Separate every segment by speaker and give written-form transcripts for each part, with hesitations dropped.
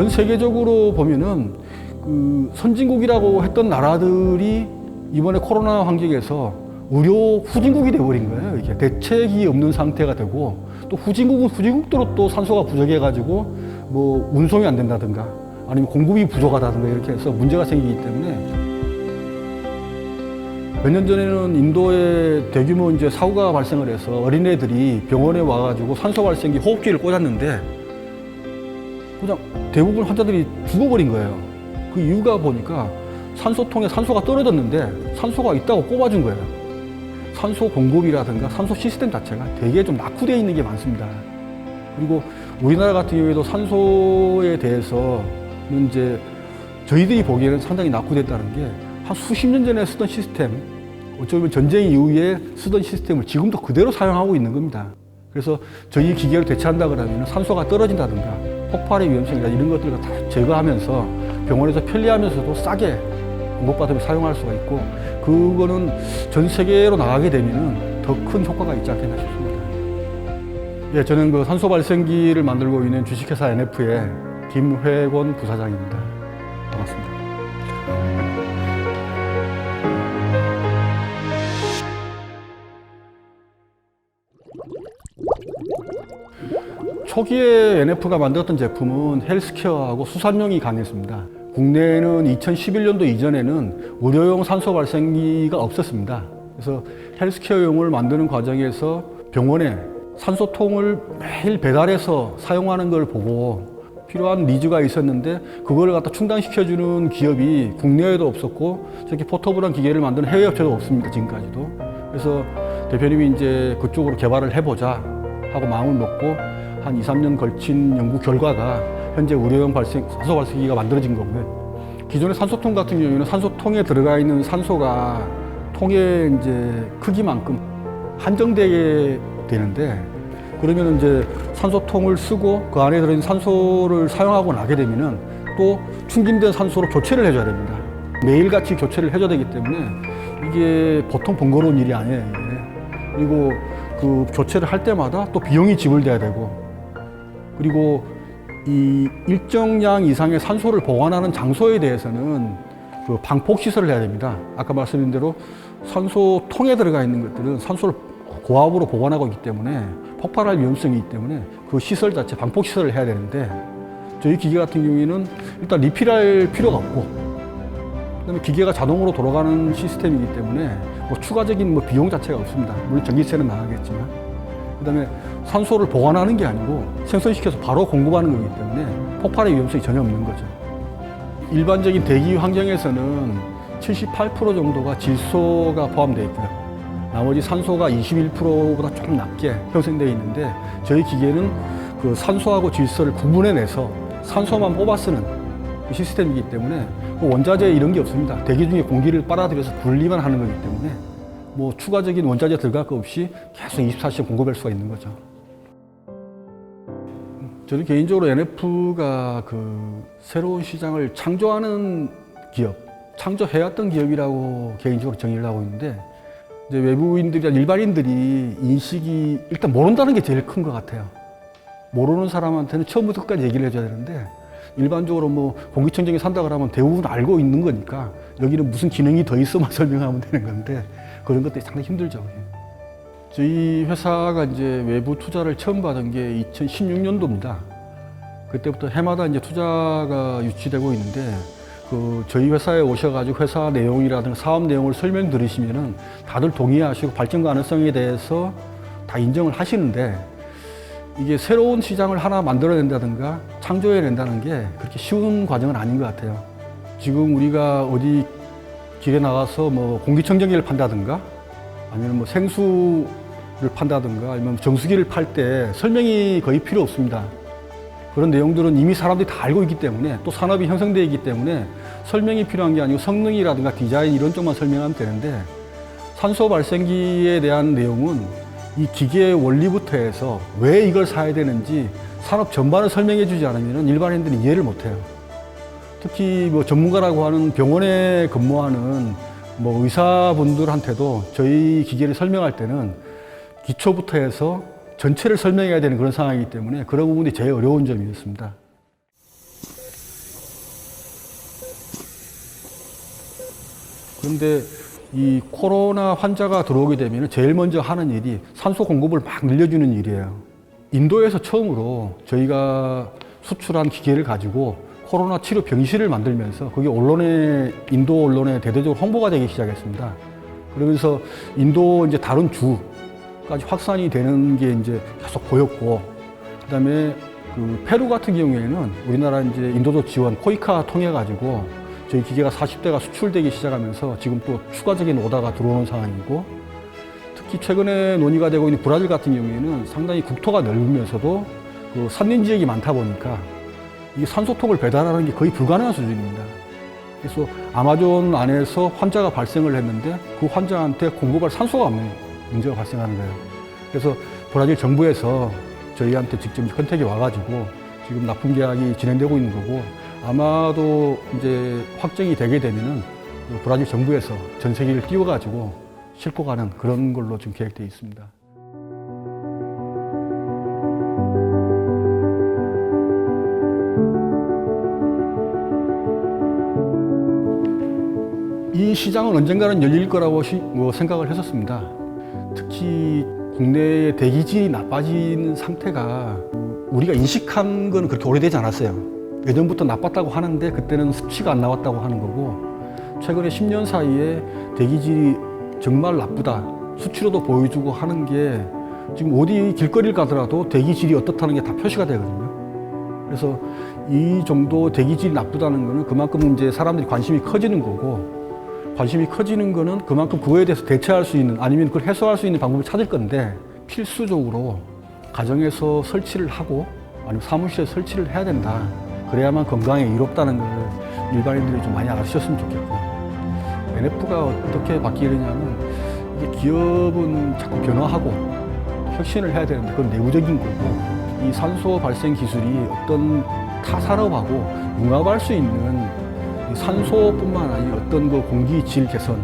Speaker 1: 전 세계적으로 보면은 그 선진국이라고 했던 나라들이 이번에 코로나 환경에서 의료 후진국이 돼버린 거예요. 이게 대책이 없는 상태가 되고, 또 후진국은 후진국대로 또 산소가 부족해가지고 뭐 운송이 안 된다든가 아니면 공급이 부족하다든가 이렇게 해서 문제가 생기기 때문에, 몇 년 전에는 인도에 대규모 이제 사고가 발생을 해서 어린애들이 병원에 와가지고 산소 발생기 호흡기를 꽂았는데 그냥 대부분 환자들이 죽어버린 거예요. 그 이유가 보니까 산소통에 산소가 떨어졌는데 산소가 있다고 꼽아준 거예요. 산소 공급이라든가 산소 시스템 자체가 되게 좀 낙후되어 있는 게 많습니다. 그리고 우리나라 같은 경우에도 산소에 대해서는 이제 저희들이 보기에는 상당히 낙후됐다는 게, 한 수십 년 전에 쓰던 시스템, 어쩌면 전쟁 이후에 쓰던 시스템을 지금도 그대로 사용하고 있는 겁니다. 그래서 저희 기계를 대체한다 그러면 산소가 떨어진다든가 폭발의 위험성이나 이런 것들을 다 제거하면서 병원에서 편리하면서도 싸게 공급받으면 사용할 수가 있고, 그거는 전 세계로 나가게 되면 더 큰 효과가 있지 않겠나 싶습니다. 예, 저는 그 산소 발생기를 만들고 있는 주식회사 NF의 김회권 부사장입니다. 반갑습니다. 초기에 NF가 만들었던 제품은 헬스케어하고 수산용이 강했습니다. 국내에는 2011년도 이전에는 의료용 산소 발생기가 없었습니다. 그래서 헬스케어용을 만드는 과정에서 병원에 산소통을 매일 배달해서 사용하는 걸 보고 필요한 니즈가 있었는데, 그걸 갖다 충당시켜주는 기업이 국내에도 없었고 저렇게 포터블한 기계를 만드는 해외 업체도 없습니다, 지금까지도. 그래서 대표님이 이제 그쪽으로 개발을 해보자 하고 마음을 먹고 한 2, 3년 걸친 연구 결과가 현재 의료용 산소 발생기가 만들어진 거고요. 기존의 산소통 같은 경우에는 산소통에 들어가 있는 산소가 통의 이제 크기만큼 한정되게 되는데, 그러면 이제 산소통을 쓰고 그 안에 들어있는 산소를 사용하고 나게 되면은 또 충진된 산소로 교체를 해줘야 됩니다. 매일같이 교체를 해줘야 되기 때문에 이게 보통 번거로운 일이 아니에요, 이게. 그리고 그 교체를 할 때마다 또 비용이 지불돼야 되고, 그리고 이 일정량 이상의 산소를 보관하는 장소에 대해서는 그 방폭 시설을 해야 됩니다. 아까 말씀드린 대로 산소통에 들어가 있는 것들은 산소를 고압으로 보관하고 있기 때문에 폭발할 위험성이 있기 때문에 그 시설 자체 방폭 시설을 해야 되는데, 저희 기계 같은 경우에는 일단 리필할 필요가 없고, 그다음에 기계가 자동으로 돌아가는 시스템이기 때문에 뭐 추가적인 뭐 비용 자체가 없습니다. 물론 전기세는 나가겠지만, 그다음에 산소를 보관하는 게 아니고 생성시켜서 바로 공급하는 거기 때문에 폭발의 위험성이 전혀 없는 거죠. 일반적인 대기 환경에서는 78% 정도가 질소가 포함되어 있고요. 나머지 산소가 21%보다 조금 낮게 형성되어 있는데, 저희 기계는 그 산소하고 질소를 구분해내서 산소만 뽑아 쓰는 그 시스템이기 때문에 뭐 원자재 이런 게 없습니다. 대기 중에 공기를 빨아들여서 분리만 하는 거기 때문에 뭐 추가적인 원자재 들어갈 거 없이 계속 24시간 공급할 수가 있는 거죠. 저는 개인적으로 NF가 그 새로운 시장을 창조하는 기업, 창조해왔던 기업이라고 개인적으로 정의를 하고 있는데, 이제 외부인들이나 일반인들이 인식이 일단 모른다는 게 제일 큰 것 같아요. 모르는 사람한테는 처음부터 끝까지 얘기를 해줘야 되는데, 일반적으로 뭐 공기청정기 산다 그러면 대부분 알고 있는 거니까 여기는 무슨 기능이 더 있어만 설명하면 되는 건데, 그런 것들이 상당히 힘들죠. 저희 회사가 이제 외부 투자를 처음 받은 게 2016년도입니다. 그때부터 해마다 이제 투자가 유치되고 있는데, 그 저희 회사에 오셔가지고 회사 내용이라든가 사업 내용을 설명 들으시면은 다들 동의하시고 발전 가능성에 대해서 다 인정을 하시는데, 이게 새로운 시장을 하나 만들어낸다든가 창조해낸다는 게 그렇게 쉬운 과정은 아닌 것 같아요. 지금 우리가 어디 길에 나가서 뭐 공기청정기를 판다든가 아니면 뭐 생수를 판다든가 아니면 정수기를 팔 때 설명이 거의 필요 없습니다. 그런 내용들은 이미 사람들이 다 알고 있기 때문에, 또 산업이 형성되어 있기 때문에 설명이 필요한 게 아니고 성능이라든가 디자인 이런 쪽만 설명하면 되는데, 산소 발생기에 대한 내용은 이 기계의 원리부터 해서 왜 이걸 사야 되는지 산업 전반을 설명해 주지 않으면 일반인들이 이해를 못 해요. 특히 뭐 전문가라고 하는 병원에 근무하는 뭐 의사분들한테도 저희 기계를 설명할 때는 기초부터 해서 전체를 설명해야 되는 그런 상황이기 때문에 그런 부분이 제일 어려운 점이었습니다. 그런데 이 코로나 환자가 들어오게 되면 제일 먼저 하는 일이 산소 공급을 막 늘려주는 일이에요. 인도에서 처음으로 저희가 수출한 기계를 가지고 코로나 치료 병실을 만들면서 그게 인도 언론에 대대적으로 홍보가 되기 시작했습니다. 그러면서 인도 이제 다른 주까지 확산이 되는 게 이제 계속 보였고, 그다음에 그 페루 같은 경우에는 우리나라 이제 인도적 지원 코이카 통해 가지고 저희 기계가 40대가 수출되기 시작하면서 지금 또 추가적인 오다가 들어오는 상황이고, 특히 최근에 논의가 되고 있는 브라질 같은 경우에는 상당히 국토가 넓으면서도 그 산림 지역이 많다 보니까 이 산소통을 배달하는 게 거의 불가능한 수준입니다. 그래서 아마존 안에서 환자가 발생을 했는데 그 환자한테 공급할 산소가 없는 문제가 발생하는 거예요. 그래서 브라질 정부에서 저희한테 직접 컨택이 와가지고 지금 납품 계약이 진행되고 있는 거고, 아마도 이제 확정이 되게 되면은 그 브라질 정부에서 전세기를 띄워가지고 싣고 가는 그런 걸로 지금 계획되어 있습니다. 이 시장은 언젠가는 열릴 거라고 생각을 했었습니다. 특히 국내의 대기질이 나빠진 상태가 우리가 인식한 건 그렇게 오래되지 않았어요. 예전부터 나빴다고 하는데 그때는 수치가 안 나왔다고 하는 거고, 최근에 10년 사이에 대기질이 정말 나쁘다, 수치로도 보여주고 하는 게 지금 어디 길거리를 가더라도 대기질이 어떻다는 게 다 표시가 되거든요. 그래서 이 정도 대기질이 나쁘다는 거는 그만큼 이제 사람들이 관심이 커지는 거고, 관심이 커지는 거는 그만큼 그거에 대해서 대처할 수 있는, 아니면 그걸 해소할 수 있는 방법을 찾을 건데, 필수적으로 가정에서 설치를 하고 아니면 사무실에 설치를 해야 된다. 그래야만 건강에 이롭다는 걸 일반인들이 좀 많이 알아주셨으면 좋겠고, NF가 어떻게 바뀌느냐면, 이게 기업은 자꾸 변화하고 혁신을 해야 되는데 그건 내부적인 거고, 이 산소 발생 기술이 어떤 타 산업하고 융합할 수 있는 산소뿐만 아니라 어떤 그 공기 질 개선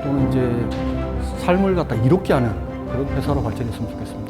Speaker 1: 또는 이제 삶을 갖다 이롭게 하는 그런 회사로 발전했으면 좋겠습니다.